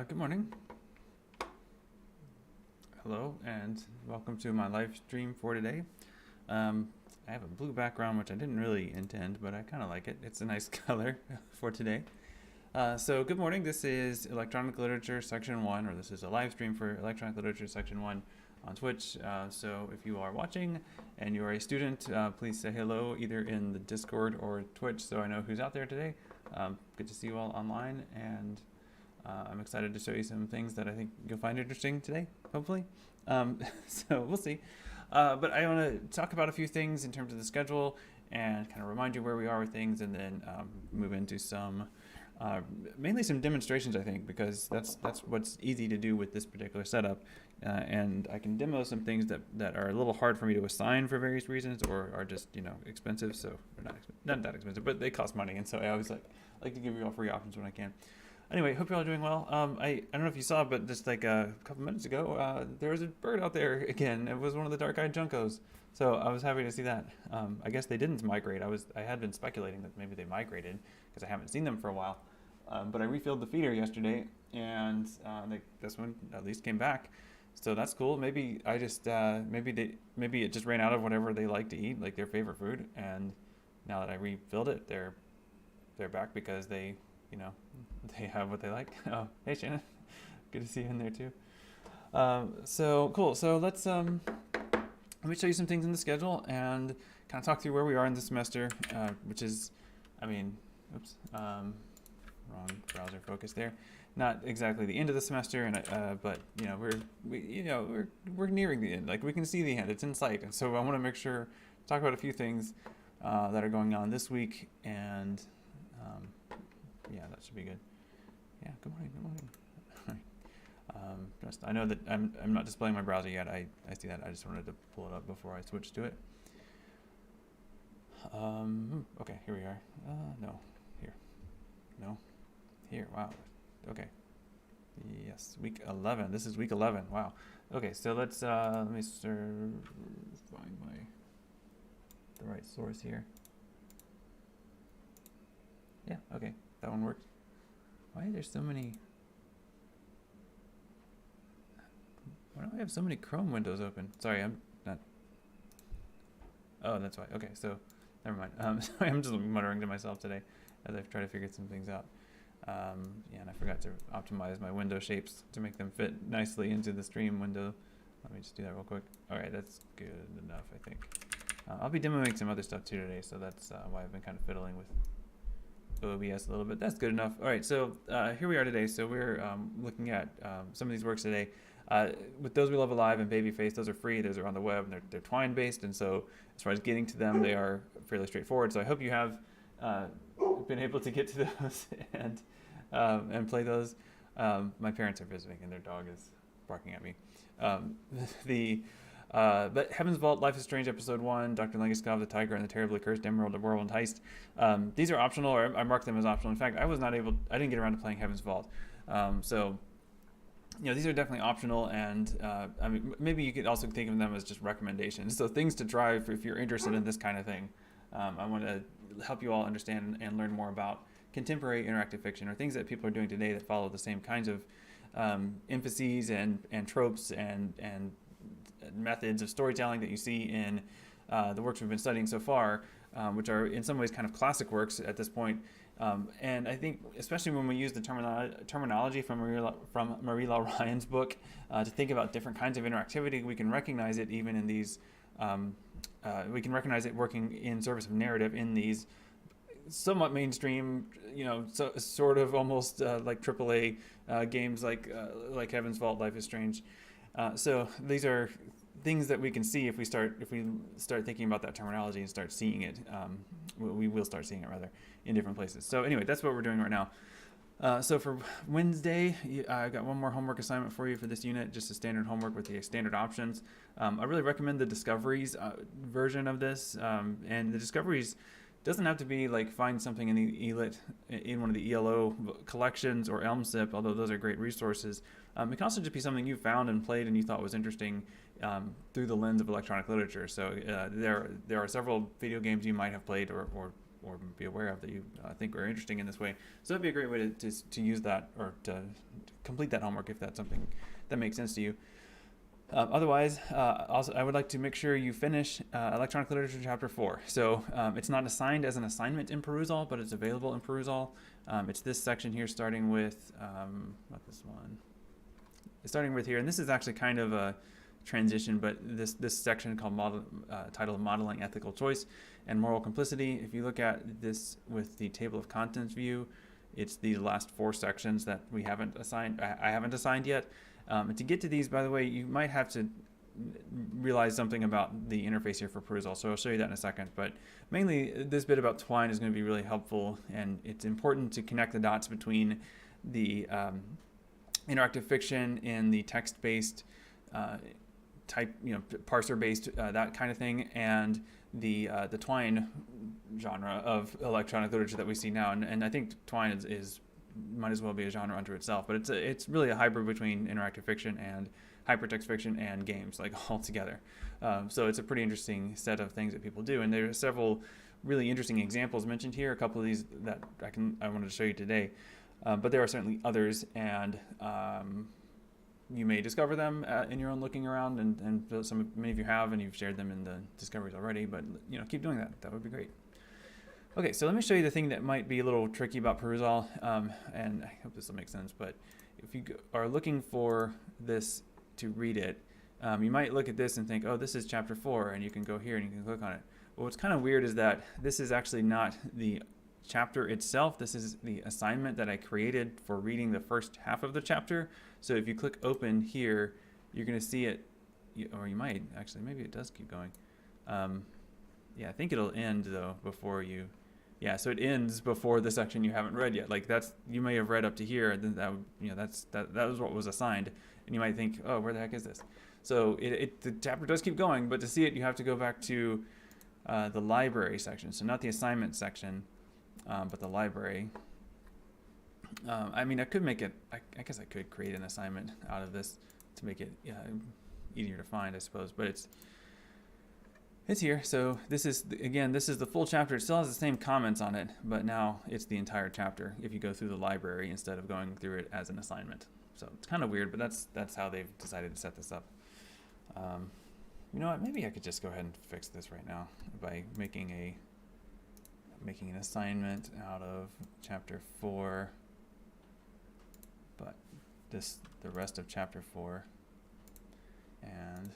Good morning. Hello, and welcome to my live stream for today. I have a blue background, which I didn't really intend, but I kind of like it. It's a nice color for today. So good morning. This is Electronic Literature Section 1, or this is a live stream for Electronic Literature Section 1 on Twitch. So if you are watching and you are a student, please say hello either in the Discord or Twitch so I know who's out there today. Good to see you all online, and I'm excited to show you some things that I think you'll find interesting today, hopefully. So we'll see. But I want to talk about a few things in terms of the schedule and kind of remind you where we are with things, and then move into some, mainly some demonstrations, I think, because that's what's easy to do with this particular setup. And I can demo some things that are a little hard for me to assign for various reasons, or are just, expensive. So, or not that expensive, but they cost money. And so I always like to give you all free options when I can. Anyway, hope you're all doing well. I don't know if you saw, but just like a couple minutes ago, there was a bird out there again. It was one of the dark-eyed juncos. So I was happy to see that. I guess they didn't migrate. I had been speculating that maybe they migrated because I haven't seen them for a while. But I refilled the feeder yesterday, and this one at least came back. So that's cool. Maybe I just maybe it just ran out of whatever they like to eat, like their favorite food. And now that I refilled it, they're back because they have what they like. Oh, hey Shannon, good to see you in there too. So cool. So let me show you some things in the schedule and kind of talk through where we are in the semester, which is, wrong browser focus there. Not exactly the end of the semester, and but we're nearing the end. Like, we can see the end; it's in sight. And so I want to make sure talk about a few things that are going on this week, and yeah, that should be good. Yeah, good morning. I know that I'm not displaying my browser yet. I see that. I just wanted to pull it up before I switch to it. Okay, here we are. No, here. No, here. Wow. Okay. Yes, week 11. This is week 11. Wow. Okay, so let me find the right source here. Yeah. Okay, that one worked. Why are there so many? Why do I have so many Chrome windows open? Sorry, I'm not. Oh, that's why. Okay, so never mind. Sorry, I'm just muttering to myself today as I've tried to figure some things out. Yeah, and I forgot to optimize my window shapes to make them fit nicely into the stream window. Let me just do that real quick. All right, that's good enough, I think. I'll be demoing some other stuff too today, so that's why I've been kind of fiddling with OBS a little bit. That's good enough. All right, so here we are today. So we're looking at some of these works today. With Those We Love Alive and Babyface, those are free. Those are on the web, and they're Twine based, and so as far as getting to them, they are fairly straightforward. So I hope you have been able to get to those and play those. My parents are visiting, and their dog is barking at me. But Heaven's Vault, Life is Strange, Episode 1, Dr. Langeskov, The Tiger and the Terribly Cursed Emerald, The Whirlwind Heist. These are optional, or I marked them as optional. In fact, I didn't get around to playing Heaven's Vault. So, these are definitely optional, and maybe you could also think of them as just recommendations. So things to try if you're interested in this kind of thing. I want to help you all understand and learn more about contemporary interactive fiction, or things that people are doing today that follow the same kinds of emphases and tropes and methods of storytelling that you see in the works we've been studying so far, which are in some ways kind of classic works at this point. And I think especially when we use the terminology from Marie-La Ryan's book to think about different kinds of interactivity, we can recognize it even in these, we can recognize it working in service of narrative in these somewhat mainstream, sort of almost like AAA games like Heaven's Vault, Life is Strange. So these are things that we can see if we start thinking about that terminology and start seeing it. We will start seeing it rather in different places. So anyway, that's what we're doing right now. So for Wednesday, I got one more homework assignment for you for this unit, just a standard homework with the standard options. I really recommend the Discoveries version of this, and the Discoveries doesn't have to be like find something in the ELIT, in one of the ELO collections or ELMSIP, although those are great resources. It can also just be something you found and played and you thought was interesting through the lens of electronic literature. So there are several video games you might have played or or be aware of that you think are interesting in this way. So that'd be a great way to use that, or to complete that homework if that's something that makes sense to you. Otherwise, also I would like to make sure you finish Electronic Literature Chapter 4. So it's not assigned as an assignment in Perusall, but it's available in Perusall. It's this section here, starting with, not this one, starting with here. And this is actually kind of a transition, but this section called titled Modeling Ethical Choice and Moral Complicity. If you look at this with the table of contents view, it's the last 4 sections that we haven't assigned. I haven't assigned yet. And to get to these, by the way, you might have to realize something about the interface here for Perusall, so I'll show you that in a second. But mainly, this bit about Twine is going to be really helpful, and it's important to connect the dots between the interactive fiction and the text-based type, parser-based, that kind of thing, and the Twine genre of electronic literature that we see now. And I think Twine is might as well be a genre unto itself, but it's really a hybrid between interactive fiction and hypertext fiction and games, like all together. So it's a pretty interesting set of things that people do, and there are several really interesting examples mentioned here. A couple of these that I wanted to show you today, but there are certainly others, and you may discover them in your own looking around, and many of you have, and you've shared them in the discoveries already. But keep doing that. That would be great. Okay, so let me show you the thing that might be a little tricky about Perusall, and I hope this will make sense. But if you are looking for this to read it, you might look at this and think, oh, this is chapter 4, and you can go here and you can click on it. But what's kind of weird is that this is actually not the chapter itself. This is the assignment that I created for reading the first half of the chapter. So if you click open here, you're going to see it, or you might actually, maybe it does keep going. Yeah, I think it'll end though before you. Yeah, so it ends before the section you haven't read yet. Like you may have read up to here, and then that was what was assigned, and you might think, oh, where the heck is this? So the chapter does keep going, but to see it, you have to go back to the library section. So not the assignment section, but the library. I mean, I could make it. I guess I could create an assignment out of this to make it easier to find, I suppose. But it's here. So this is the full chapter. It still has the same comments on it, but now it's the entire chapter if you go through the library instead of going through it as an assignment. So it's kind of weird, but that's how they've decided to set this up. You know what? Maybe I could just go ahead and fix this right now by making an assignment out of chapter 4, but the rest of chapter 4, and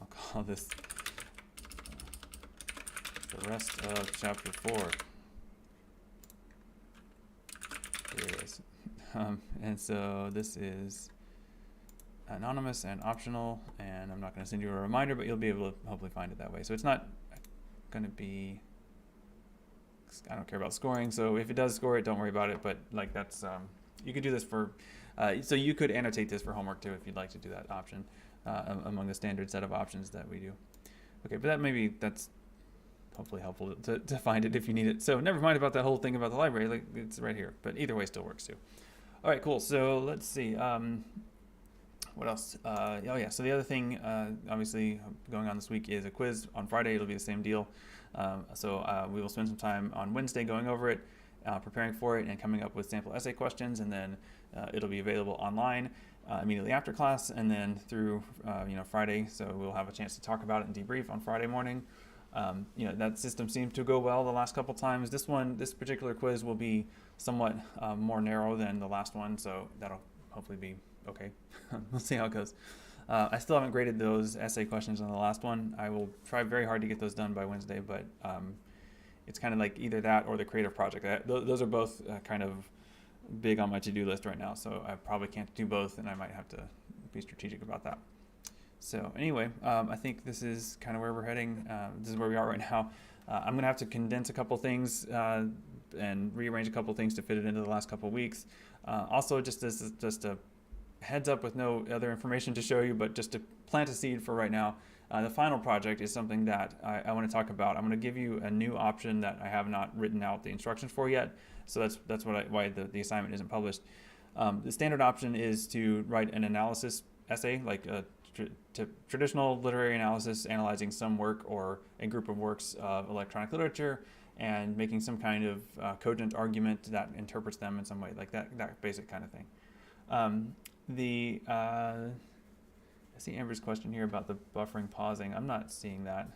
I'll call this the rest of chapter 4. Here it is. And so this is anonymous and optional, and I'm not going to send you a reminder, but you'll be able to hopefully find it that way. So it's not going to be, I don't care about scoring, so if it does score it, don't worry about it. But like that's you could do this for so you could annotate this for homework too if you'd like to do that option among the standard set of options that we do. Okay, but that's hopefully helpful to find it if you need it. So never mind about that whole thing about the library, like it's right here, but either way still works too. All right, cool. So let's see. What else? Oh yeah, so the other thing obviously going on this week is a quiz on Friday. It'll be the same deal. So we will spend some time on Wednesday going over it, preparing for it, and coming up with sample essay questions, and then it'll be available online immediately after class, and then through Friday. So we'll have a chance to talk about it and debrief on Friday morning. That system seems to go well the last couple times. This particular quiz will be somewhat more narrow than the last one, so that'll hopefully be okay. We'll see how it goes. I still haven't graded those essay questions on the last one. I will try very hard to get those done by Wednesday, but it's kind of like either that or the creative project. Those are both kind of big on my to-do list right now, so I probably can't do both, and I might have to be strategic about that. So anyway, I think this is kind of where we're heading. This is where we are right now. I'm going to have to condense a couple things and rearrange a couple things to fit it into the last couple weeks. Also, just a heads up with no other information to show you, but just to plant a seed for right now. The final project is something that I want to talk about. I'm going to give you a new option that I have not written out the instructions for yet. So that's why the assignment isn't published. The standard option is to write an analysis essay, like traditional literary analysis, analyzing some work or a group of works of electronic literature and making some kind of cogent argument that interprets them in some way, like that basic kind of thing. I see Amber's question here about the buffering pausing. I'm not seeing that.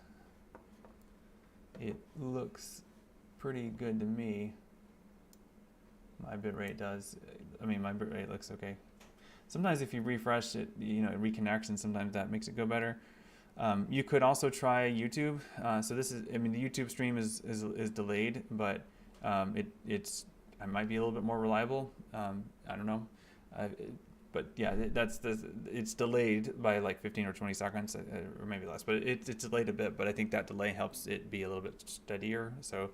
It looks pretty good to me. My bitrate does. I mean, my bitrate looks okay. Sometimes if you refresh it, it reconnects, and sometimes that makes it go better. You could also try YouTube. So this is, the YouTube stream is delayed, but it might be a little bit more reliable. I don't know. But yeah, it's delayed by like 15 or 20 seconds, or maybe less, but it's delayed a bit, but I think that delay helps it be a little bit steadier. So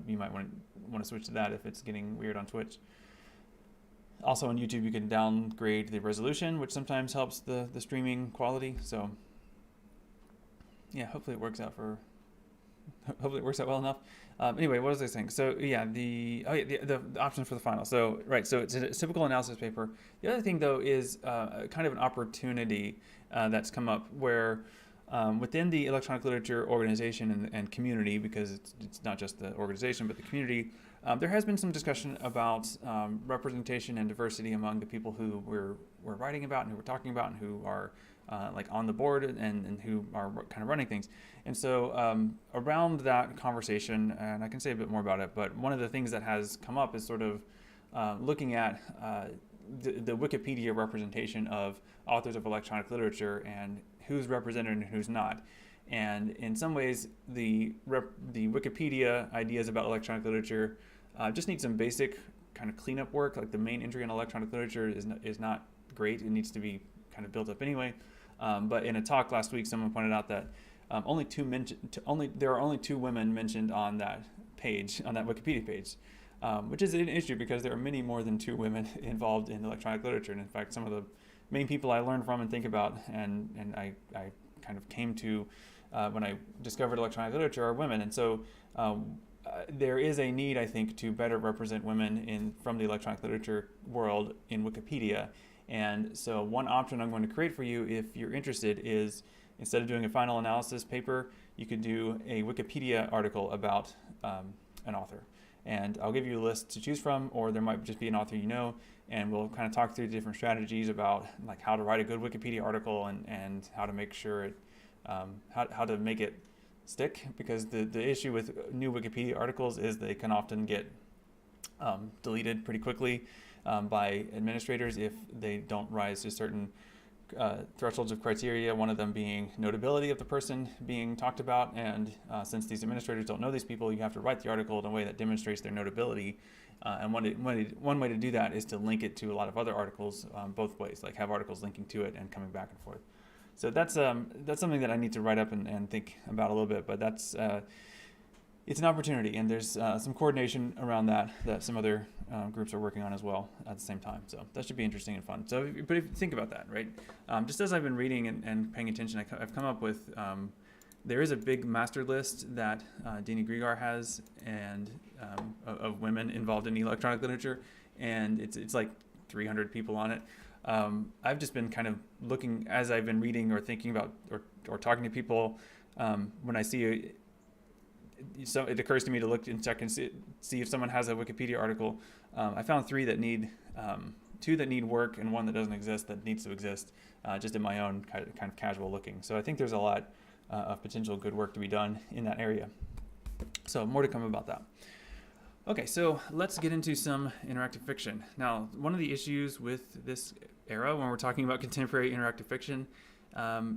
you might want to switch to that if it's getting weird on Twitch. Also on YouTube, you can downgrade the resolution, which sometimes helps the streaming quality. So yeah, hopefully it works out well enough. Anyway, what was I saying? So yeah, the options for the final. So right, so it's a typical analysis paper. The other thing though is kind of an opportunity that's come up where within the electronic literature organization and community, because it's not just the organization but the community, there has been some discussion about representation and diversity among the people who we're writing about and who we're talking about and who are like on the board and who are kind of running things. And so around that conversation, and I can say a bit more about it, but one of the things that has come up is sort of looking at the Wikipedia representation of authors of electronic literature and who's represented and who's not. And in some ways, the Wikipedia ideas about electronic literature just need some basic kind of cleanup work. Like the main entry in electronic literature is not great. It needs to be kind of built up anyway. But in a talk last week, someone pointed out that there are only two women mentioned on that page, on that Wikipedia page, which is an issue because there are many more than two women involved in electronic literature. And in fact, some of the main people I learn from and think about and I kind of came to when I discovered electronic literature are women. And so there is a need, I think, to better represent women from the electronic literature world in Wikipedia. And so one option I'm going to create for you, if you're interested, is instead of doing a final analysis paper, you could do a Wikipedia article about an author. And I'll give you a list to choose from, or there might just be an author and we'll kind of talk through different strategies about like how to write a good Wikipedia article and how to make sure how to make it stick, because the issue with new Wikipedia articles is they can often get deleted pretty quickly by administrators if they don't rise to certain thresholds of criteria, one of them being notability of the person being talked about. And since these administrators don't know these people, you have to write the article in a way that demonstrates their notability. And one way to do that is to link it to a lot of other articles both ways, like have articles linking to it and coming back and forth. So that's something that I need to write up and think about a little bit, but it's an opportunity, and there's some coordination around that some other groups are working on as well at the same time. So that should be interesting and fun. So, but if you think about that, right? Just as I've been reading and paying attention, I've come up with there is a big master list that Dini Grigar has and of women involved in electronic literature, and it's like 300 people on it. I've just been kind of looking as I've been reading or thinking about or talking to people when I see so it occurs to me to look and check and see if someone has a Wikipedia article. I found two that need work and one that doesn't exist that needs to exist, just in my own kind of casual looking. So I think there's a lot of potential good work to be done in that area. So more to come about that. Okay, so let's get into some interactive fiction. Now, one of the issues with this era when we're talking about contemporary interactive fiction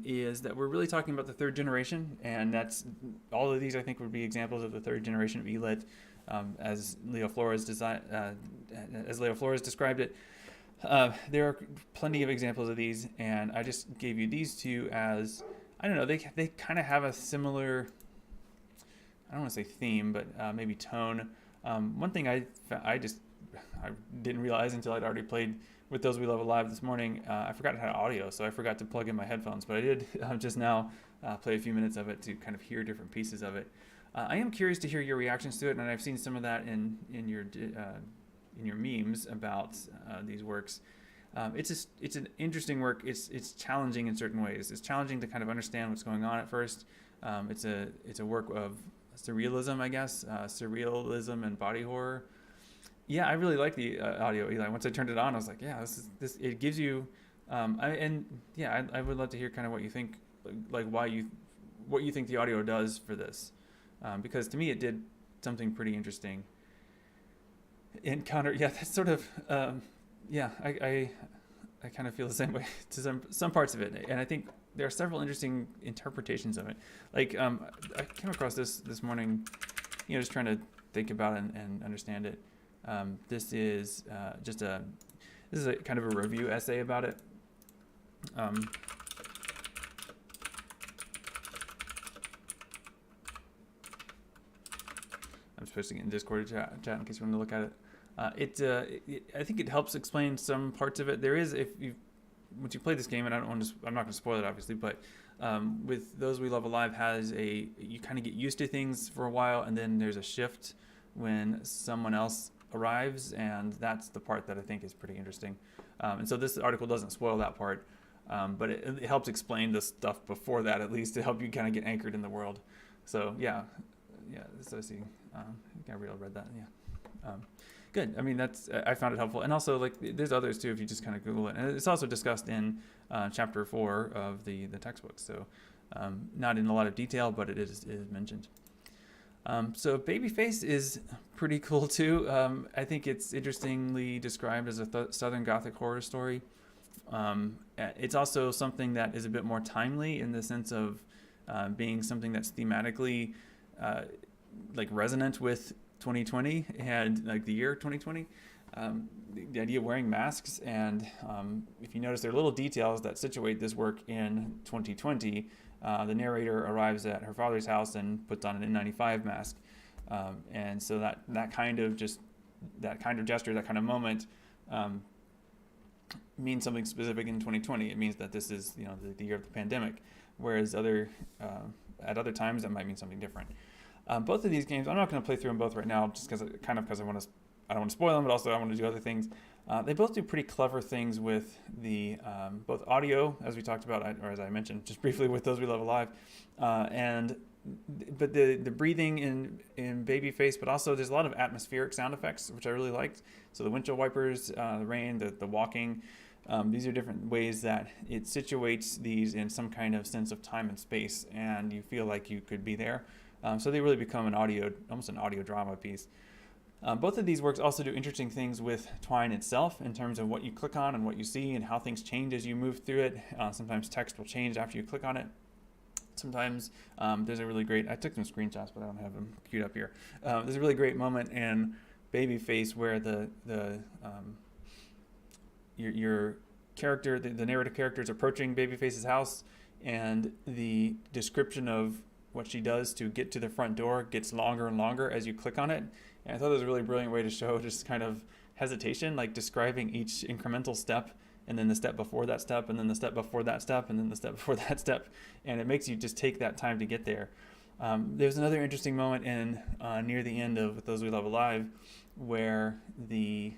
is that we're really talking about the third generation, and that's all of these I think would be examples of the third generation of ELIT, as Leo Flores described it. There are plenty of examples of these, and I just gave you these two as, I don't know, they kind of have a similar, I don't want to say theme, but maybe tone. One thing I didn't realize until I'd already played with Those We Love Alive this morning, I forgot it had audio, so I forgot to plug in my headphones, but I did just now play a few minutes of it to kind of hear different pieces of it. I am curious to hear your reactions to it, and I've seen some of that in your memes about these works. It's an interesting work. It's challenging in certain ways. It's challenging to kind of understand what's going on at first. It's a work of surrealism, I guess, surrealism and body horror. Yeah, I really like the audio, Eli. Once I turned it on, I was like, yeah, this. It gives you, I would love to hear kind of what you think, like what you think the audio does for this, because to me it did something pretty interesting. That's sort of, I kind of feel the same way to some parts of it, and I think there are several interesting interpretations of it. Like I came across this morning, just trying to think about it and understand it. This is a kind of a review essay about it. I'm just posting it in Discord chat in case you want to look at it. I think it helps explain some parts of it. There is, once you play this game, and I'm not going to spoil it obviously, but with Those We Love Alive you kind of get used to things for a while, and then there's a shift when someone else arrives, and that's the part that I think is pretty interesting. And so this article doesn't spoil that part, but it helps explain the stuff before that, at least, to help you kind of get anchored in the world. So yeah. So I see. Gabrielle read that. Yeah. Good. I mean, I found it helpful, and also like there's others too if you just kind of Google it, and it's also discussed in chapter 4 of the textbook. So not in a lot of detail, but it is mentioned. So Babyface is pretty cool too. I think it's interestingly described as a Southern Gothic horror story. It's also something that is a bit more timely in the sense of being something that's thematically like resonant with 2020 and like the year 2020. The idea of wearing masks, and if you notice, there are little details that situate this work in 2020. The narrator arrives at her father's house and puts on an N95 mask, and so that kind of gesture, that kind of moment means something specific in 2020. It means that this is the year of the pandemic, whereas at other times that might mean something different. Both of these games, I'm not going to play through them both right now, just because I don't want to spoil them, but also I want to do other things. They both do pretty clever things with the both audio, as we talked about, or as I mentioned just briefly with Those We Love Alive, but the breathing in Babyface, but also there's a lot of atmospheric sound effects, which I really liked. So the windshield wipers, the rain, the walking, these are different ways that it situates these in some kind of sense of time and space, and you feel like you could be there. So they really become almost an audio drama piece. Both of these works also do interesting things with Twine itself in terms of what you click on and what you see and how things change as you move through it. Sometimes text will change after you click on it. Sometimes there's a really great, I took some screenshots, but I don't have them queued up here. There's a really great moment in Babyface where your character, the narrative character, is approaching Babyface's house, and the description of what she does to get to the front door gets longer and longer as you click on it. And I thought it was a really brilliant way to show just kind of hesitation, like describing each incremental step, and then the step before that step, and then the step before that step, and then the step before that step. And it makes you just take that time to get there. There's another interesting moment near the end of Those We Love Alive, where the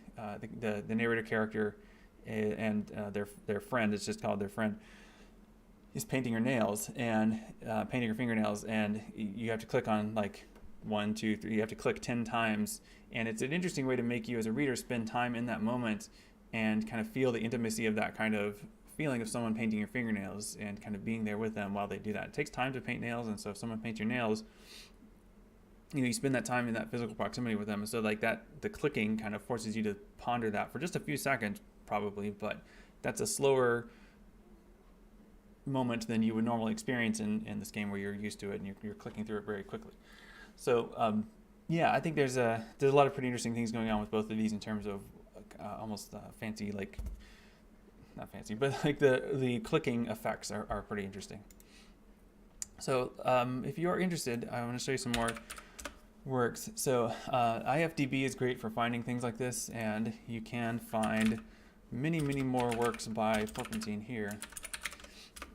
narrator character and their friend, it's just called their friend, is painting her nails and painting her fingernails, and you have to click on like 1, 2, 3. You have to click 10 times, and it's an interesting way to make you as a reader spend time in that moment and kind of feel the intimacy of that kind of feeling of someone painting your fingernails and kind of being there with them while they do that. It takes time to paint nails, and so if someone paints your nails, you spend that time in that physical proximity with them. And so like that, the clicking kind of forces you to ponder that for just a few seconds probably, but that's a slower moment than you would normally experience in this game where you're used to it and you're clicking through it very quickly. So I think there's a lot of pretty interesting things going on with both of these in terms of almost fancy, like not fancy, but like the clicking effects are pretty interesting. So if you are interested, I want to show you some more works. So IFDB is great for finding things like this, and you can find many more works by Propenteen here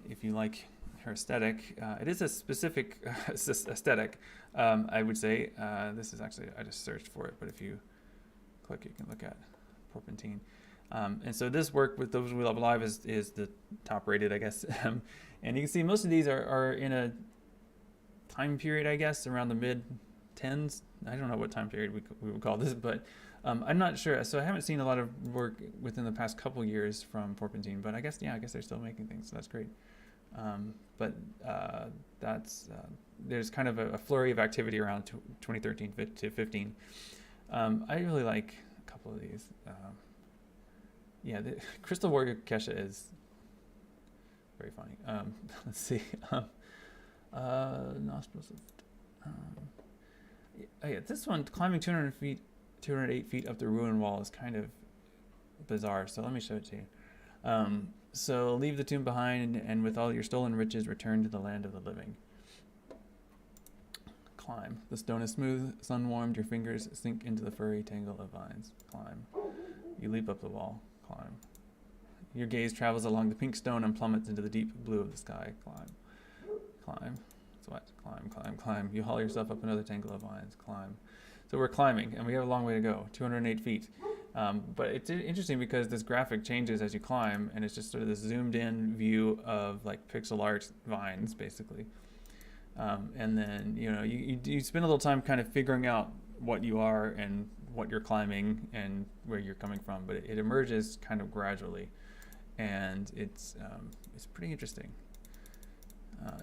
if you like her aesthetic. It is a specific aesthetic, I would say. This is actually, I just searched for it, but if you click, you can look at Propenteen. And so this work with Those We Love Alive is the top rated, I guess. And you can see most of these are in a time period, I guess, around the mid-10s. I don't know what time period we would call this, but I'm not sure. So I haven't seen a lot of work within the past couple years from Propenteen, but I guess they're still making things, so that's great. There's kind of a flurry of activity around 2013 to 15. I really like a couple of these. The Crystal Warrior Kesha is very funny. Let's see. Nostrils of... this one, climbing 208 feet up the ruin wall, is kind of bizarre. So let me show it to you. So leave the tomb behind, and with all your stolen riches, return to the land of the living. Climb. The stone is smooth, sun-warmed. Your fingers sink into the furry tangle of vines. Climb. You leap up the wall. Climb. Your gaze travels along the pink stone and plummets into the deep blue of the sky. Climb. Climb. Sweat. Climb, climb, climb. You haul yourself up another tangle of vines. Climb. So we're climbing, and we have a long way to go, 208 feet. But it's interesting because this graphic changes as you climb, and it's just sort of this zoomed-in view of like pixel art vines, basically. And then you spend a little time kind of figuring out what you are and what you're climbing and where you're coming from, but it emerges kind of gradually, and it's pretty interesting.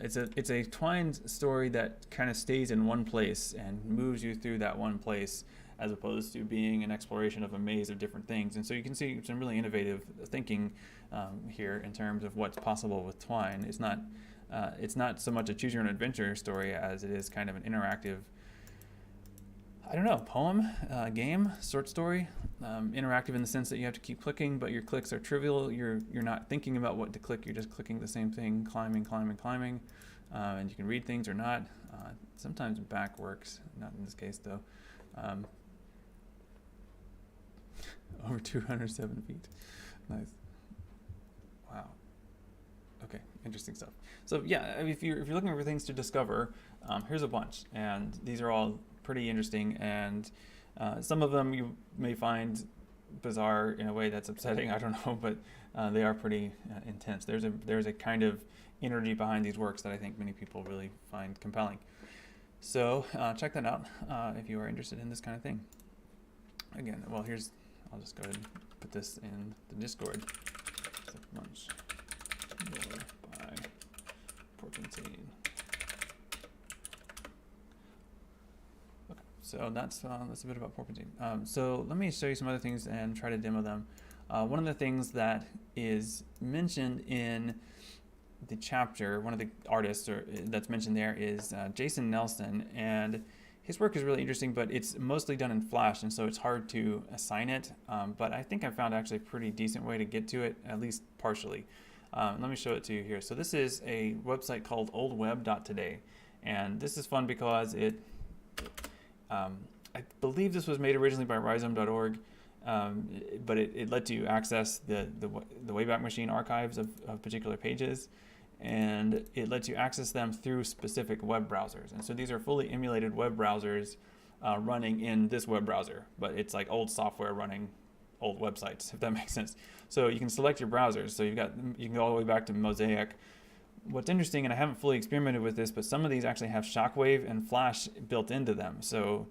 It's a Twine story that kind of stays in one place and moves you through that one place, as opposed to being an exploration of a maze of different things. And so you can see some really innovative thinking here in terms of what's possible with Twine. It's not so much a choose your own adventure story as it is kind of an interactive, I don't know, poem, game, short story. Interactive in the sense that you have to keep clicking, but your clicks are trivial. You're not thinking about what to click. You're just clicking the same thing, climbing, climbing, climbing. And you can read things or not. Sometimes back works, not in this case though. Over 207 feet. Nice. Wow. Okay, interesting stuff. So yeah, if you're looking for things to discover, here's a bunch, and these are all pretty interesting, and some of them you may find bizarre in a way that's upsetting. I don't know, but they are pretty intense. There's a kind of energy behind these works that I think many people really find compelling. So check that out if you are interested in this kind of thing. Again, well, I'll just go ahead and put this in the Discord. So much more by Propenteen. Okay, so that's a bit about Propenteen. So let me show you some other things and try to demo them. One of the things that is mentioned in the chapter, one of the artists that's mentioned there is Jason Nelson, and his work is really interesting, but it's mostly done in Flash, and so it's hard to assign it. But I think I found actually a pretty decent way to get to it, at least partially. Let me show it to you here. So this is a website called oldweb.today, and this is fun because I believe this was made originally by rhizome.org, but it lets you access the Wayback Machine archives of particular pages, and it lets you access them through specific web browsers. And so these are fully emulated web browsers running in this web browser, but it's like old software running old websites, if that makes sense. So you can select your browsers. So you can go all the way back to Mosaic. What's interesting, and I haven't fully experimented with this, but some of these actually have Shockwave and Flash built into them. So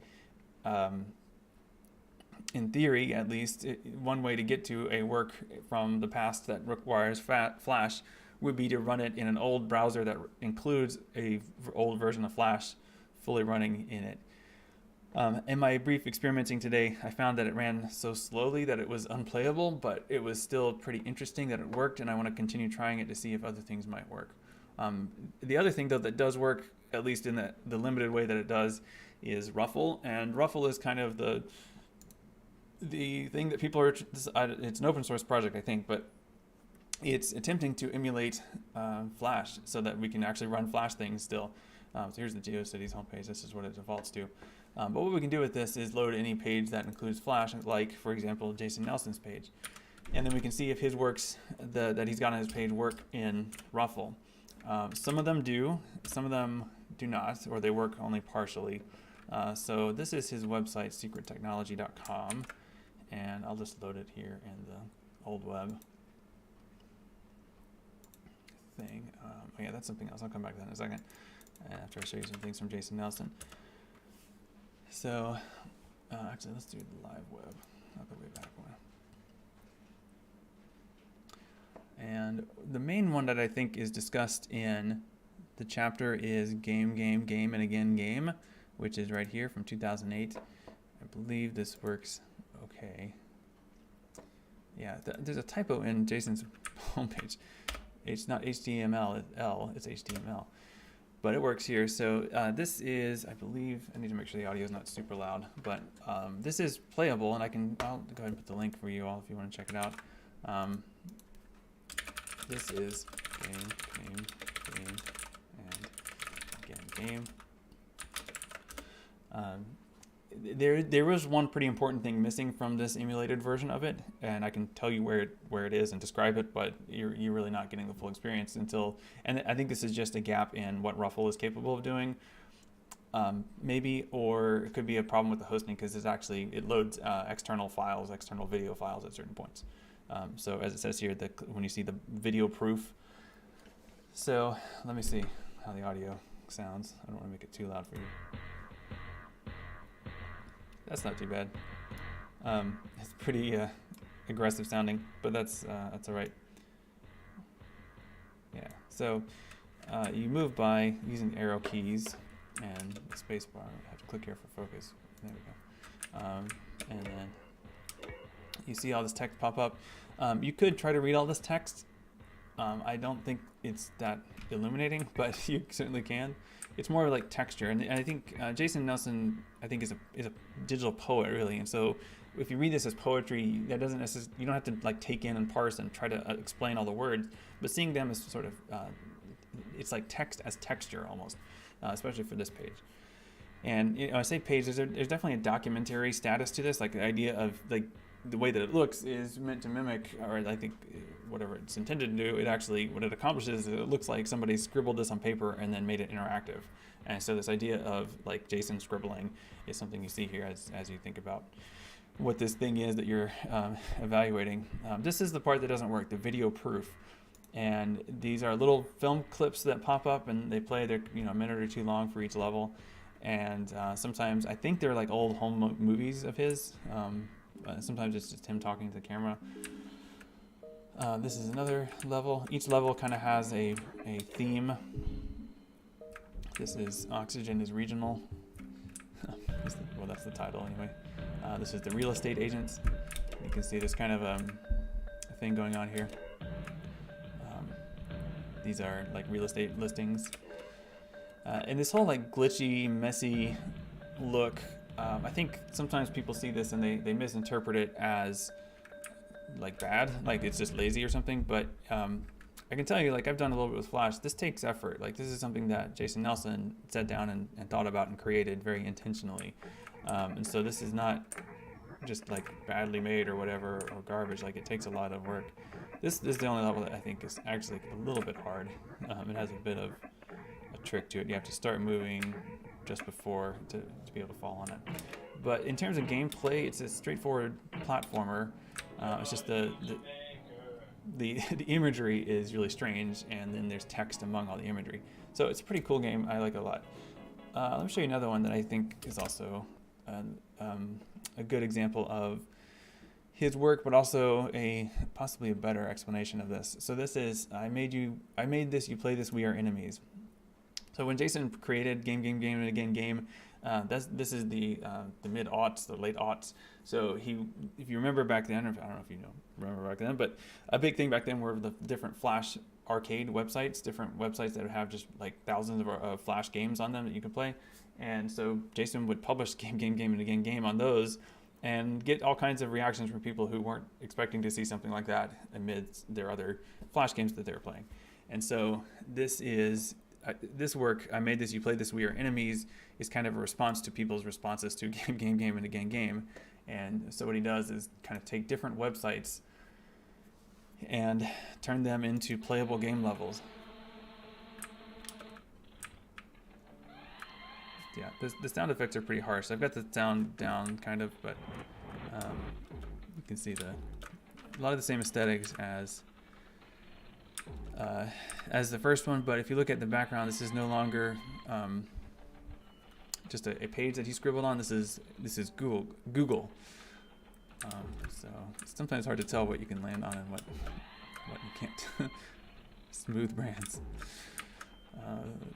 in theory, at least, one way to get to a work from the past that requires Flash would be to run it in an old browser that includes a old version of Flash fully running in it. In my brief experimenting today, I found that it ran so slowly that it was unplayable, but it was still pretty interesting that it worked, and I want to continue trying it to see if other things might work. The other thing, though, that does work, at least in the limited way that it does, is Ruffle, and Ruffle is kind of the thing that people are, it's an open source project, I think, but it's attempting to emulate Flash so that we can actually run Flash things still. So here's the GeoCities homepage. This is what it defaults to. But what we can do with this is load any page that includes Flash, like, for example, Jason Nelson's page. And then we can see if his works that he's got on his page work in Ruffle. Some of them do, some of them do not, or they work only partially. So this is his website, secrettechnology.com. And I'll just load it here in the old web thing. Oh yeah, that's something else. I'll come back to that in a second after I show you some things from Jason Nelson. So actually, let's do the live web, not the way back one. And the main one that I think is discussed in the chapter is game, and again game, which is right here from 2008. I believe this works okay. Yeah, there's a typo in Jason's homepage. It's not HTML, it's L, it's HTML. But it works here. So this is, I believe, I need to make sure the audio is not super loud, but this is playable, and I'll go ahead and put the link for you all if you want to check it out. This is game, and again, game. There was one pretty important thing missing from this emulated version of it, and I can tell you where it is and describe it, but you're really not getting the full experience until, and I think this is just a gap in what Ruffle is capable of doing, maybe, or it could be a problem with the hosting because it loads external video files at certain points. So as it says here, when you see the video proof. So let me see how the audio sounds. I don't want to make it too loud for you. That's not too bad. It's pretty aggressive sounding, but that's all right. Yeah. So you move by using the arrow keys and the space bar. I have to click here for focus. There we go. And then you see all this text pop up. You could try to read all this text. I don't think it's that illuminating, but you certainly can. It's more like texture, and I think Jason Nelson, I think, is a digital poet, really. And so, if you read this as poetry, that doesn't necessarily, you don't have to like take in and parse and try to explain all the words, but seeing them as sort of, it's like text as texture almost, especially for this page. And I say page, there's definitely a documentary status to this, like the idea of like the way that it looks is meant to mimic, or I think whatever it's intended to do, what it accomplishes is it looks like somebody scribbled this on paper and then made it interactive. And so this idea of like Jason scribbling is something you see here as you think about what this thing is that you're evaluating. This is the part that doesn't work, the video proof. And these are little film clips that pop up and they play. They're a minute or two long for each level. And sometimes I think they're like old home movies of his. Sometimes it's just him talking to the camera. This is another level. Each level kind of has a theme. This is Oxygen is Regional. Well, that's the title anyway. This is the real estate agents. You can see there's kind of a thing going on here. These are like real estate listings. And this whole like glitchy, messy look, I think sometimes people see this and they misinterpret it as like bad, like it's just lazy or something. But I can tell you, like I've done a little bit with Flash. This takes effort. Like this is something that Jason Nelson sat down and thought about and created very intentionally. And so this is not just like badly made or whatever or garbage. Like it takes a lot of work. This is the only level that I think is actually a little bit hard. It has a bit of a trick to it. You have to start moving just before to be able to fall on it. But in terms of gameplay, it's a straightforward platformer. It's just the imagery is really strange, and then there's text among all the imagery. So it's a pretty cool game. I like it a lot. Let me show you another one that I think is also a good example of his work, but also possibly a better explanation of this. So this is I made this, you play this, we are enemies. So when Jason created game, and again game, this is the mid-aughts, the late aughts. So if you remember back then, I don't know if you remember back then, but a big thing back then were the different Flash arcade websites, different websites that would have just like thousands of Flash games on them that you could play. And so Jason would publish game, and again game on those, and get all kinds of reactions from people who weren't expecting to see something like that amidst their other Flash games that they were playing. And so this work, I made this, you play this, we are enemies, is kind of a response to people's responses to game, and again game. And so what he does is kind of take different websites and turn them into playable game levels. Yeah, the sound effects are pretty harsh. I've got the sound down kind of, but you can see a lot of the same aesthetics as the first one, but if you look at the background, this is no longer just a page that he scribbled on. This is Google. So it's sometimes hard to tell what you can land on and what you can't. Smooth brands.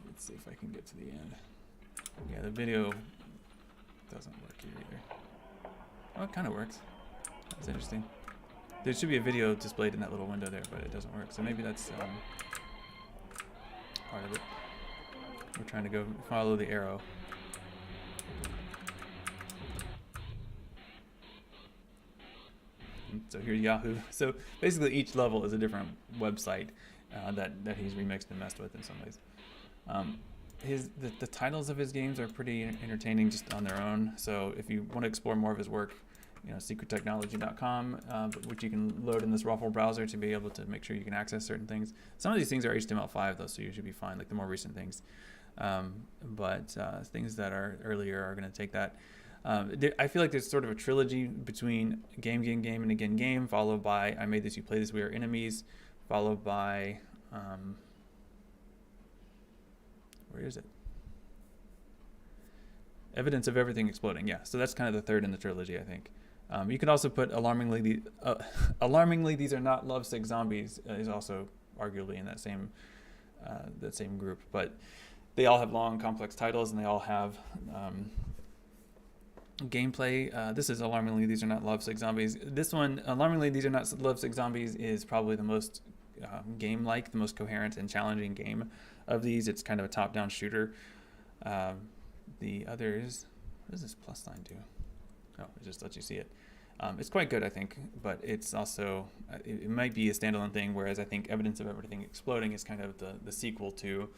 Let's see if I can get to the end. Yeah, the video doesn't work here either. Oh, it kind of works. That's interesting. There should be a video displayed in that little window there, but it doesn't work. So maybe that's part of it. We're trying to go follow the arrow. So here's Yahoo. So basically each level is a different website that he's remixed and messed with in some ways. The titles of his games are pretty entertaining just on their own. So if you want to explore more of his work, secrettechnology.com, which you can load in this Ruffle browser to be able to make sure you can access certain things. Some of these things are HTML5 though, so you should be fine, like the more recent things. But things that are earlier are going to take that. I feel like there's sort of a trilogy between game, and again game, followed by I made this, you play this, we are enemies, followed by where is it? Evidence of everything exploding. Yeah, so that's kind of the third in the trilogy, I think. You can also put alarmingly these are not lovesick zombies is also arguably in that same group, but they all have long, complex titles, and they all have gameplay. This is alarmingly these are not lovesick zombies. This one, alarmingly these are not lovesick zombies, is probably the most game-like, the most coherent and challenging game of these. It's kind of a top-down shooter. The others, what does this plus sign do? Oh, it just lets you see it. It's quite good, I think, but it's also, it might be a standalone thing, whereas I think Evidence of Everything Exploding is kind of the sequel to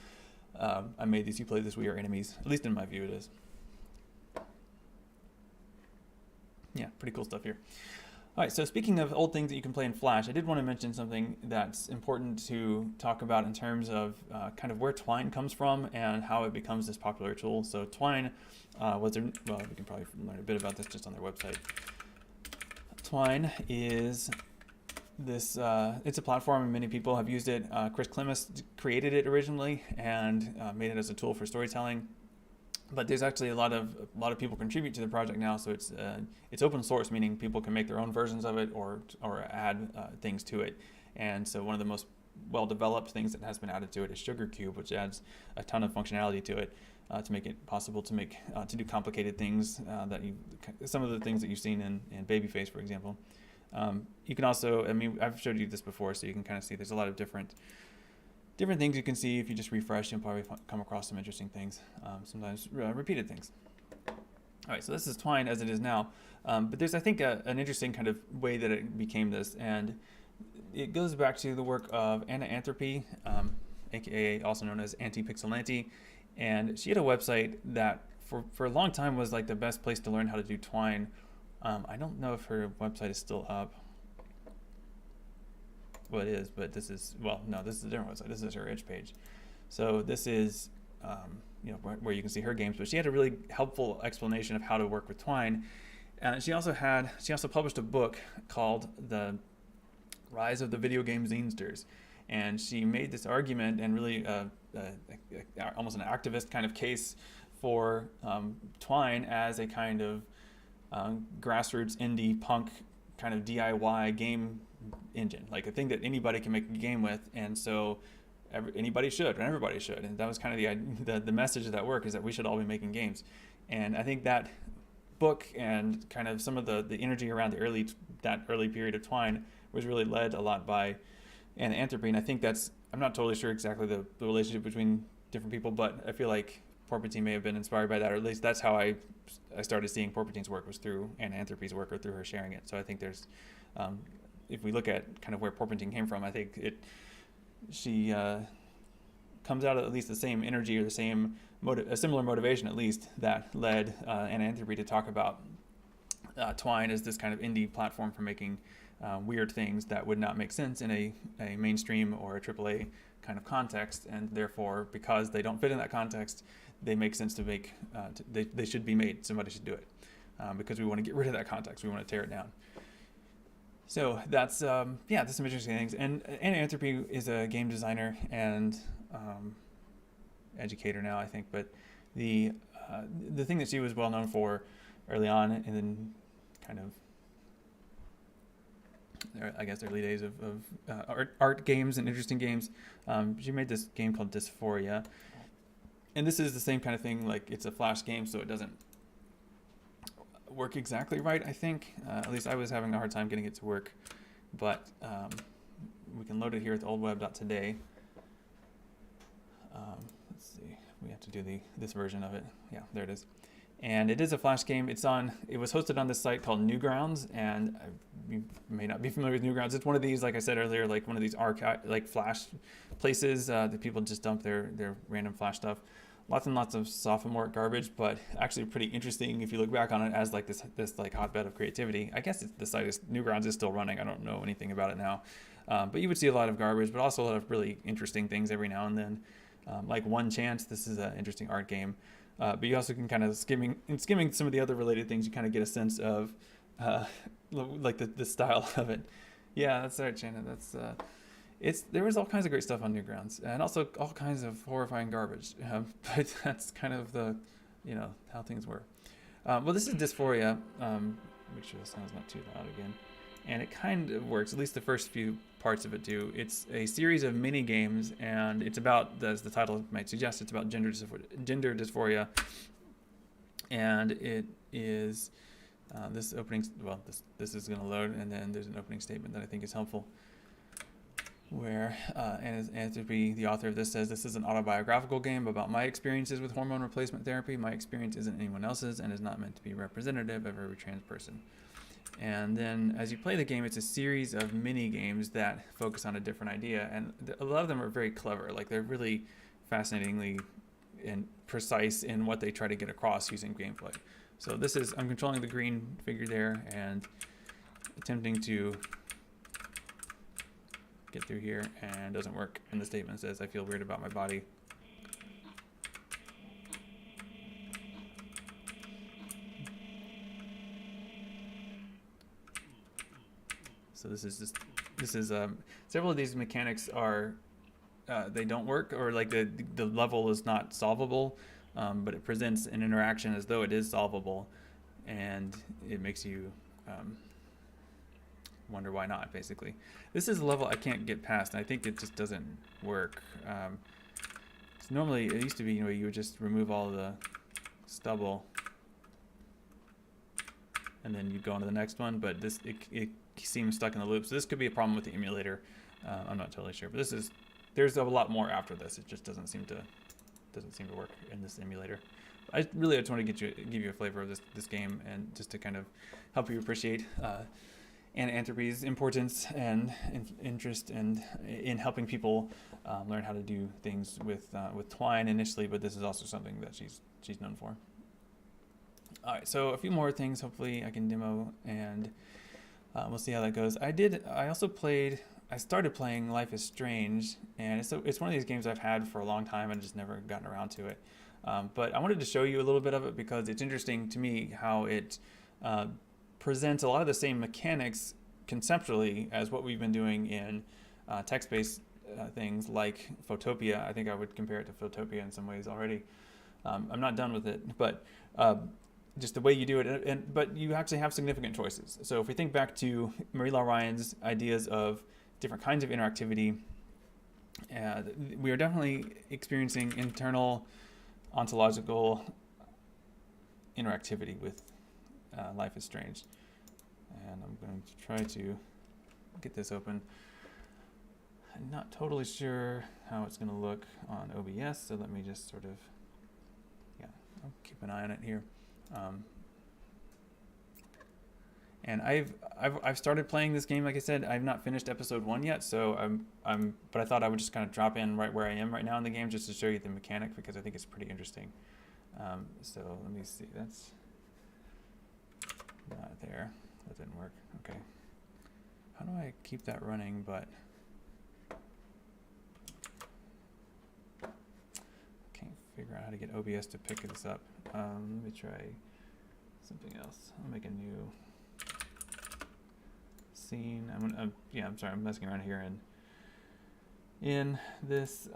I made these, you play this, we are enemies. At least in my view it is. Yeah, pretty cool stuff here. All right, so speaking of old things that you can play in Flash, I did want to mention something that's important to talk about in terms of kind of where Twine comes from and how it becomes this popular tool. So Twine we can probably learn a bit about this just on their website. Twine is this, it's a platform and many people have used it. Chris Clemmis created it originally and made it as a tool for storytelling. But there's actually a lot of people contribute to the project now, so it's open source, meaning people can make their own versions of it or add things to it. And so one of the most well-developed things that has been added to it is Sugar Cube, which adds a ton of functionality to it to make it possible to do complicated things some of the things that you've seen in Babyface, for example. You can also, I've showed you this before, so you can kind of see there's a lot of different things you can see. If you just refresh, you'll probably come across some interesting things, sometimes repeated things. All right, so this is Twine as it is now, but there's, I think, an interesting kind of way that it became this, and it goes back to the work of Anna Anthropy, aka also known as Antipixelanti, and she had a website that for a long time was like the best place to learn how to do Twine. I don't know if her website is still up. Well, it is, but this is a different website. This is her itch page. So this is, where you can see her games, but she had a really helpful explanation of how to work with Twine. And she also published a book called The Rise of the Video Game Zinesters. And she made this argument and really almost an activist kind of case for Twine as a kind of grassroots indie punk kind of DIY game engine, like a thing that anybody can make a game with, and so anybody should, and everybody should. And that was kind of the message of that work, is that we should all be making games. And I think that book and kind of some of the energy around that early period of Twine was really led a lot by Anna Anthropy. And I think I'm not totally sure exactly the relationship between different people, but I feel like Propenteen may have been inspired by that, or at least that's how I started seeing Porpenteen's work, was through Anna Anthropy's work or through her sharing it. So I think there's if we look at kind of where Propenteen came from, I think she comes out at least the same energy or the same a similar motivation, at least, that led Anna Anthropy to talk about Twine as this kind of indie platform for making weird things that would not make sense in a mainstream or a AAA kind of context, and therefore, because they don't fit in that context, they make sense to make. They should be made. Somebody should do it, because we want to get rid of that context. We want to tear it down. So that's that's some interesting things. And Anna Anthropy is a game designer and educator now, I think. But the the thing that she was well known for early on, and then kind of I guess early days of art games and interesting games. She made this game called Dysphoria, and this is the same kind of thing. Like it's a Flash game, so it doesn't work exactly right. I think at least I was having a hard time getting it to work, but we can load it here at the oldweb.today. Let's see. We have to do this version of it. Yeah, there it is. And it is a Flash game. It was hosted on this site called Newgrounds, and you may not be familiar with Newgrounds. It's one of these, like I said earlier, like one of these archive, like Flash places that people just dump their random Flash stuff. Lots and lots of sophomore garbage, but actually pretty interesting if you look back on it as like this like hotbed of creativity. I guess the site is Newgrounds is still running. I don't know anything about it now, but you would see a lot of garbage, but also a lot of really interesting things every now and then. Like One Chance, this is an interesting art game. But you also can kind of skimming some of the other related things, you kind of get a sense of like the style of it. Yeah, that's right, Shannon. There was all kinds of great stuff on Newgrounds, and also all kinds of horrifying garbage. But that's kind of how things were. Well, this is Dysphoria. Make sure the sound's not too loud again. And it kind of works, at least the first few parts of it do. It's a series of mini games, and it's about, as the title might suggest, it's about gender dysphoria. And it is this opening. Well, this is going to load, and then there's an opening statement that I think is helpful, where Anthropy, the author of this, says, "This is an autobiographical game about my experiences with hormone replacement therapy. My experience isn't anyone else's and is not meant to be representative of every trans person." And then as you play the game, it's a series of mini games that focus on a different idea. And a lot of them are very clever. Like they're really fascinatingly and precise in what they try to get across using gameplay. So I'm controlling the green figure there and attempting to get through here, and doesn't work. And the statement says, "I feel weird about my body." So this is several of these mechanics are they don't work, or like the level is not solvable, but it presents an interaction as though it is solvable, and it makes you wonder why not. Basically, this is a level I can't get past, and I think it just doesn't work. Normally, it used to be you would just remove all the stubble, and then you'd go on to the next one, but it seems stuck in the loop. So this could be a problem with the emulator. I'm not totally sure, but there's a lot more after this. It just doesn't seem to work in this emulator. I just want to give you a flavor of this game, and just to kind of help you appreciate Anna Anthropy's importance and interest in helping people learn how to do things with Twine initially, but this is also something that she's known for. All right, so a few more things. Hopefully, I can demo, and we'll see how that goes. I started playing Life is Strange, and it's one of these games I've had for a long time and just never gotten around to it. But I wanted to show you a little bit of it because it's interesting to me how it presents a lot of the same mechanics conceptually as what we've been doing in text-based things like Photopia. I think I would compare it to Photopia in some ways already. I'm not done with it, but just the way you do it, but you actually have significant choices. So if we think back to Marie-Laure Ryan's ideas of different kinds of interactivity, we are definitely experiencing internal ontological interactivity with Life is Strange. And I'm going to try to get this open. I'm not totally sure how it's going to look on OBS, so let me just sort of, I'll keep an eye on it here. And I've started playing this game. Like I said, I've not finished episode 1 yet, so but I thought I would just kind of drop in right where I am right now in the game just to show you the mechanic, because I think it's pretty interesting. So let me see. That's not there. That didn't work. Okay. How do I keep that running? But can't figure out how to get OBS to pick this up. Let me try something else. I'll make a new scene. I'm sorry, I'm messing around here in this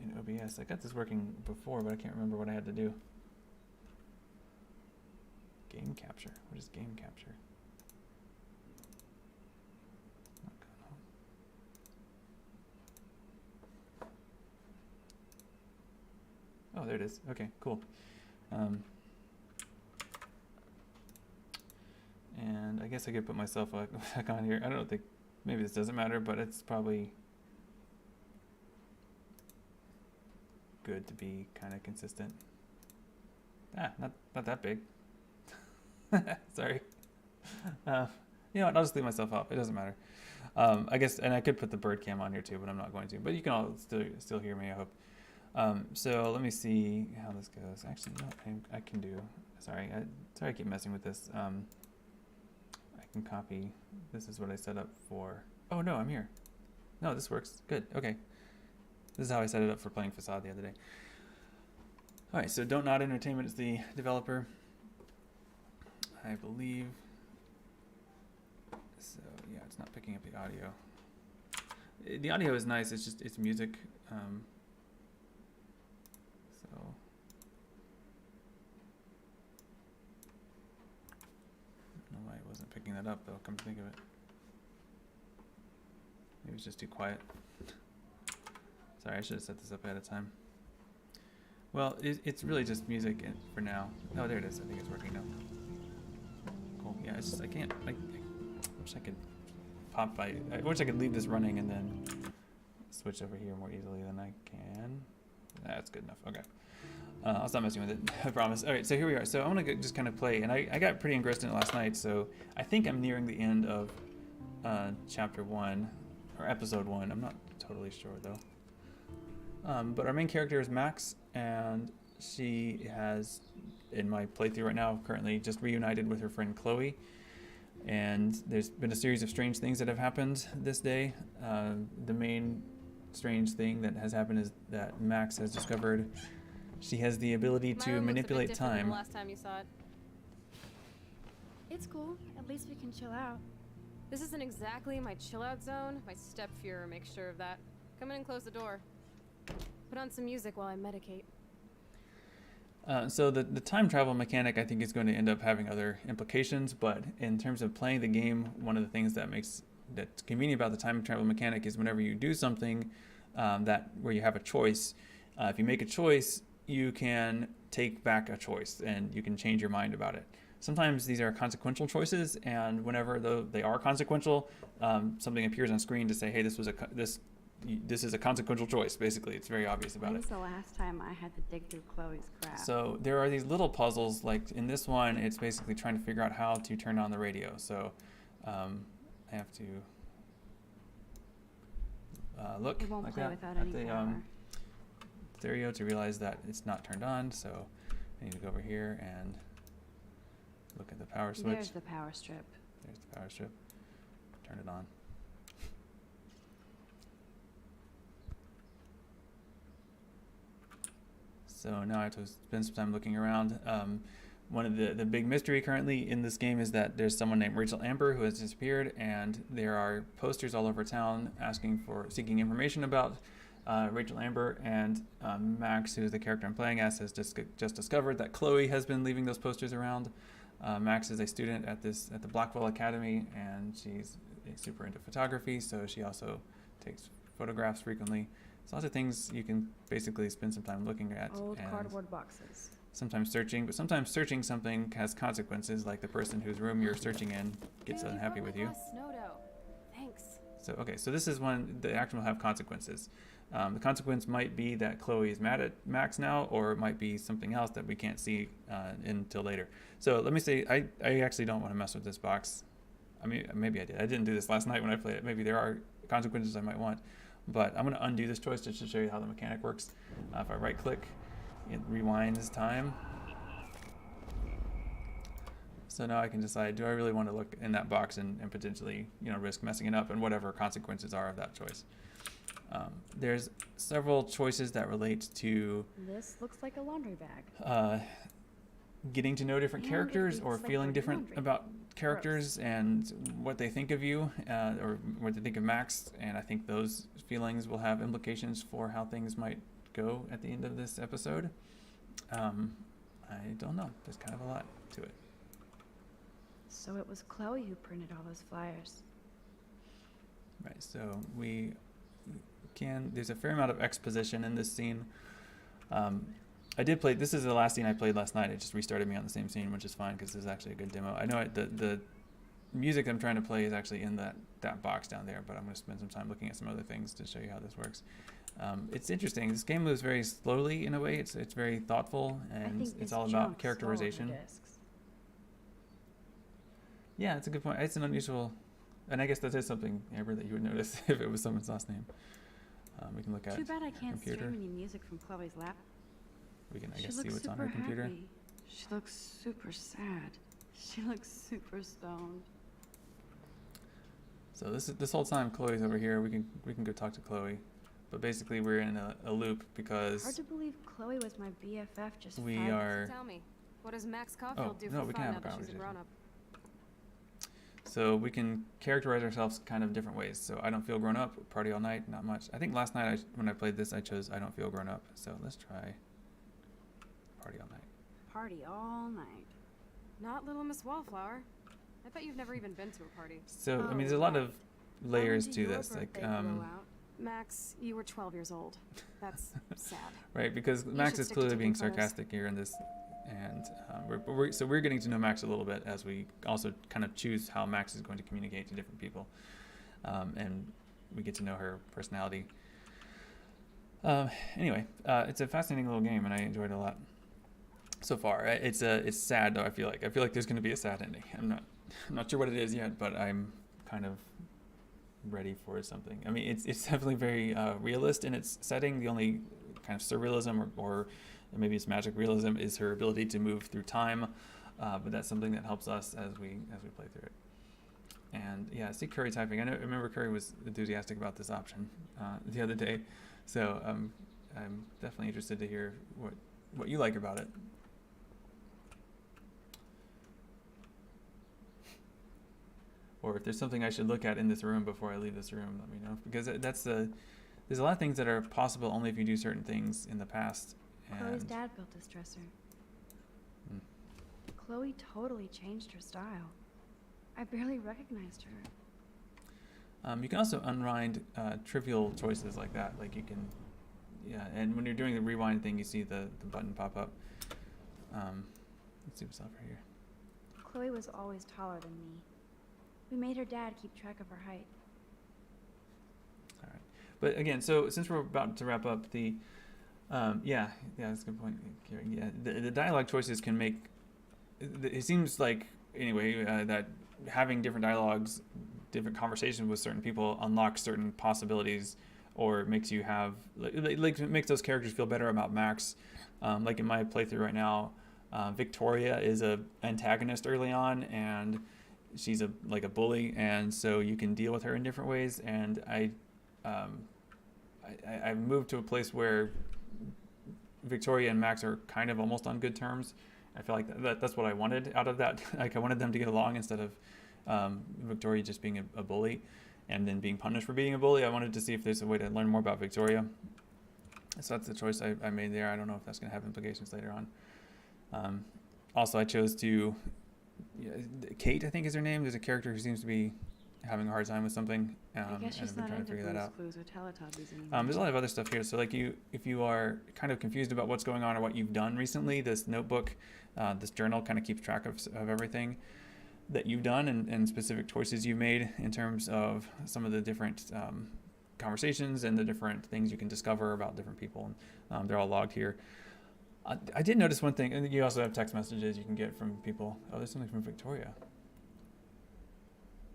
in OBS. I got this working before, but I can't remember what I had to do. Game capture. What is game capture? Oh, there it is. Okay, cool. And I guess I could put myself back on here. I don't think, maybe this doesn't matter, but it's probably good to be kind of consistent. Not that big. Sorry. You know what, I'll just leave myself off. It doesn't matter. I guess, and I could put the bird cam on here too, but I'm not going to. But you can all still hear me, I hope. So let me see how this goes. Actually, you know what I can do. Sorry, I keep messing with this. I can copy. This is what I set up for. Oh no, I'm here. No, this works. Good. Okay. This is how I set it up for playing Facade the other day. All right. So Don't Nod Entertainment is the developer, I believe. So yeah, it's not picking up the audio. The audio is nice. It's just it's music. So I don't know why it wasn't picking that up though. Come to think of it, maybe it's just too quiet. Sorry, I should have set this up ahead of time. Well, it's really just music for now. Oh, there it is. I think it's working now. Cool. Yeah, it's just I can't. I wish I could pop by. I wish I could leave this running and then switch over here more easily than I can. That's good enough. Okay. I'll stop messing with it. I promise. All right, so here we are. So I want to just kind of play, and I got pretty engrossed in it last night. So I think I'm nearing the end of chapter 1 or episode 1. I'm not totally sure though. But our main character is Max, and she has, in my playthrough right now, currently just reunited with her friend Chloe. And there's been a series of strange things that have happened this day. The main strange thing that has happened is that Max has discovered she has the ability to manipulate time. Than the last time you saw it. It's cool. At least we can chill out. This isn't exactly my chill out zone. My stepfuhrer makes sure of that. Come in and close the door. Put on some music while I medicate. So the time travel mechanic, I think, is going to end up having other implications, but in terms of playing the game, one of the things that's convenient about the time travel mechanic is whenever you do something where you have a choice, if you make a choice, you can take back a choice and you can change your mind about it. Sometimes these are consequential choices, and whenever they are consequential, something appears on screen to say, hey, this is a consequential choice. Basically, it's very obvious about it. When's the last time I had to dig through Chloe's crap? So there are these little puzzles, like in this one, it's basically trying to figure out how to turn on the radio. So I have to look it won't like play that without at any the power. stereo to realize that it's not turned on. So I need to go over here and look at the power switch. There's the power strip. There's the power strip. Turn it on. So now I have to spend some time looking around. One of the big mystery currently in this game is that there's someone named Rachel Amber who has disappeared, and there are posters all over town seeking information about Rachel Amber. And Max, who's the character I'm playing as, has just discovered that Chloe has been leaving those posters around. Max is a student at the Blackwell Academy, and she's super into photography, so she also takes photographs frequently. So lots of things you can basically spend some time looking at. Old cardboard boxes. Sometimes searching, but sometimes searching something has consequences, like the person whose room you're searching in gets unhappy with you. Snow dough. Thanks. So, okay, so this is when the action will have consequences. The consequence might be that Chloe is mad at Max now, or it might be something else that we can't see until later. So let me say, I actually don't want to mess with this box. I mean, maybe I did. I didn't do this last night when I played it. Maybe there are consequences I might want. But I'm going to undo this choice just to show you how the mechanic works. If I right click, it rewinds time. So now I can decide, do I really want to look in that box and potentially, risk messing it up, and whatever consequences are of that choice. There's several choices that relate to... This looks like a laundry bag. getting to know different And characters it or beats like feeling dirty different laundry. about characters and what they think of you, or what they think of Max. And I think those feelings will have implications for how things might go at the end of this episode. I don't know. There's kind of a lot to it. So it was Chloe who printed all those flyers. Right, so there's a fair amount of exposition in this scene. I did play, this is the last scene I played last night. It just restarted me on the same scene, which is fine because this is actually a good demo. I know the music I'm trying to play is actually in that box down there, but I'm going to spend some time looking at some other things to show you how this works. It's interesting. This game moves very slowly in a way. It's very thoughtful, and it's all about characterization. Yeah, it's a good point. It's an unusual, and I guess that is something, Amber, that you would notice if it was someone's last name. We can look at Too bad I can't computer. stream any music from Chloe's lap. We can, I She guess, looks see what's on super her computer. happy. She looks super sad. She looks super stoned. So this whole time, Chloe's over here. We can go talk to Chloe, but basically we're in a loop Hard because to believe Chloe was my BFF just we 5 are. Tell me, what does Max Caulfield do for we fun can now have a that she's a conversation. grown-up? So we can characterize ourselves kind of different ways. So I don't feel grown up. Party all night, not much. I think last night when I played this, I chose I don't feel grown up. So let's try party all night. Party all night. Not little Miss Wallflower. I bet you've never even been to a party. So I Oh, mean, there's a lot right. of layers When to did your this, like birthday blow out? Max, you were 12 years old. That's sad. right, because Max should is stick to clearly being taking photos. sarcastic here in this, and we're getting to know Max a little bit as we also kind of choose how Max is going to communicate to different people, and we get to know her personality. Anyway, it's a fascinating little game, and I enjoyed it a lot so far. It's sad though. I feel like there's going to be a sad ending. I'm not sure what it is yet, but I'm kind of ready for something. I mean, it's definitely very realist in its setting. The only kind of surrealism or maybe it's magic realism is her ability to move through time, but that's something that helps us as we play through it. And yeah, I see Curry typing. I remember Curry was enthusiastic about this option the other day, so I'm definitely interested to hear what you like about it. Or if there's something I should look at in this room before I leave this room, let me know. Because there's a lot of things that are possible only if you do certain things in the past. Chloe's And dad built this dresser. Mm. Chloe totally changed her style. I barely recognized her. you can also unwind trivial choices like that. Like you can, yeah. And when you're doing the rewind thing, you see the button pop up. Let's see what's over here. Chloe was always taller than me. We made her dad keep track of her height. All right. But again, so since we're about to wrap up, yeah, that's a good point, Karen. Yeah, the dialogue choices can make. It seems like anyway that having different dialogues, different conversations with certain people unlocks certain possibilities, or makes you have like makes those characters feel better about Max. Like in my playthrough right now, Victoria is a antagonist early on, and she's a bully, and so you can deal with her in different ways. And I've moved to a place where Victoria and Max are kind of almost on good terms. I feel like that's what I wanted out of that. Like I wanted them to get along instead of Victoria just being a bully and then being punished for being a bully. I wanted to see if there's a way to learn more about Victoria. So that's the choice I made there. I don't know if that's going to have implications later on. Also, I chose to... Kate, I think is her name. There's a character who seems to be having a hard time with something. I guess and she's I've been not trying to into figure that out. Blue's Clues or Teletubbies anymore. There's a lot of other stuff here. So like if you are kind of confused about what's going on or what you've done recently, this notebook, this journal kind of keeps track of everything that you've done and specific choices you've made in terms of some of the different conversations and the different things you can discover about different people. And they're all logged here. I did notice one thing, and you also have text messages you can get from people. Oh, there's something from Victoria.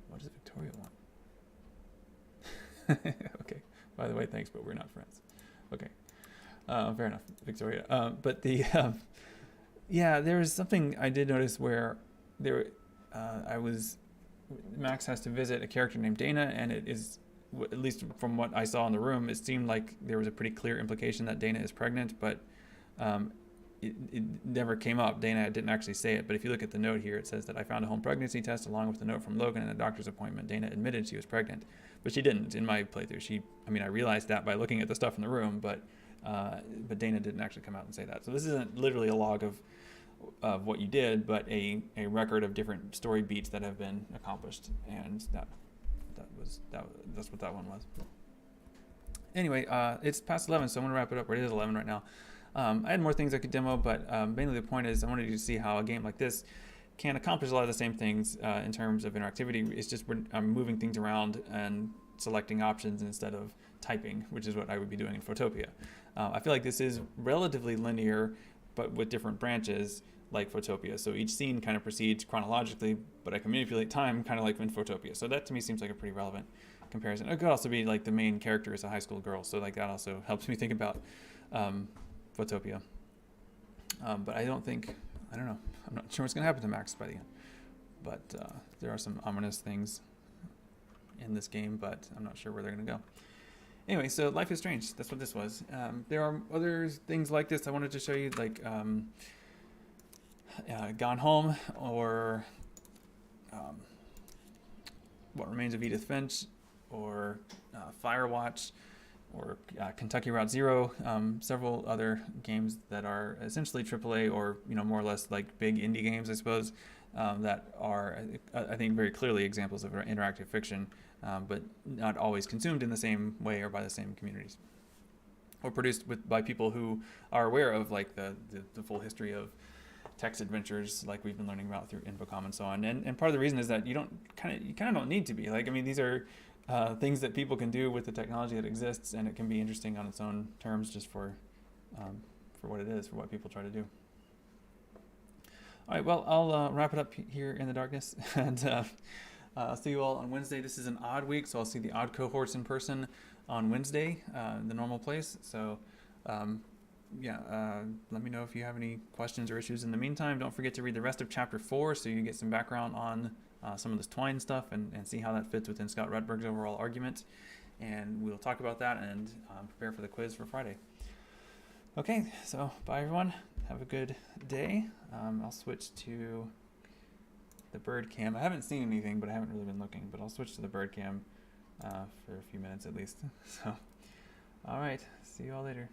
What does Victoria want? Okay. By the way, thanks, but we're not friends. Okay. Fair enough, Victoria. But yeah, there was something I did notice where Max has to visit a character named Dana, and it is, at least from what I saw in the room, it seemed like there was a pretty clear implication that Dana is pregnant, but it never came up. Dana didn't actually say it, but if you look at the note here, it says that I found a home pregnancy test along with a note from Logan and a doctor's appointment. Dana admitted she was pregnant, but she didn't in my playthrough. I realized that by looking at the stuff in the room, but Dana didn't actually come out and say that. So this isn't literally a log of what you did, but a record of different story beats that have been accomplished, and that's what that one was. Anyway, it's past 11, so I'm gonna wrap it up. It is 11 right now. I had more things I could demo, but mainly the point is I wanted you to see how a game like this can accomplish a lot of the same things in terms of interactivity. It's just I'm moving things around and selecting options instead of typing, which is what I would be doing in Photopia. I feel like this is relatively linear, but with different branches like Photopia. So each scene kind of proceeds chronologically, but I can manipulate time kind of like in Photopia. So that to me seems like a pretty relevant comparison. It could also be like the main character is a high school girl, so like that also helps me think about Photopia. But I don't know. I'm not sure what's going to happen to Max by the end. But there are some ominous things in this game, but I'm not sure where they're going to go. Anyway, so Life is Strange. That's what this was. There are other things like this I wanted to show you, like Gone Home, or What Remains of Edith Finch, or Firewatch, or Kentucky Route Zero, several other games that are essentially AAA or more or less like big indie games, I suppose, that are, I think, very clearly examples of interactive fiction, but not always consumed in the same way or by the same communities, or produced by people who are aware of like the full history of text adventures, like we've been learning about through Infocom and so on. And part of the reason is that you kind of don't need to be like. These are things that people can do with the technology that exists, and it can be interesting on its own terms, just for what it is, for what people try to do. All right, well, I'll wrap it up here in the darkness, and I'll see you all on Wednesday. This is an odd week, so I'll see the odd cohorts in person on Wednesday, the normal place. So let me know if you have any questions or issues. In the meantime, don't forget to read the rest of Chapter 4 so you can get some background on some of this Twine stuff and see how that fits within Scott Rudberg's overall argument. And we'll talk about that and prepare for the quiz for Friday. Okay, so bye everyone. Have a good day. I'll switch to the bird cam. I haven't seen anything, but I haven't really been looking, but I'll switch to the bird cam for a few minutes at least. So, all right, see you all later.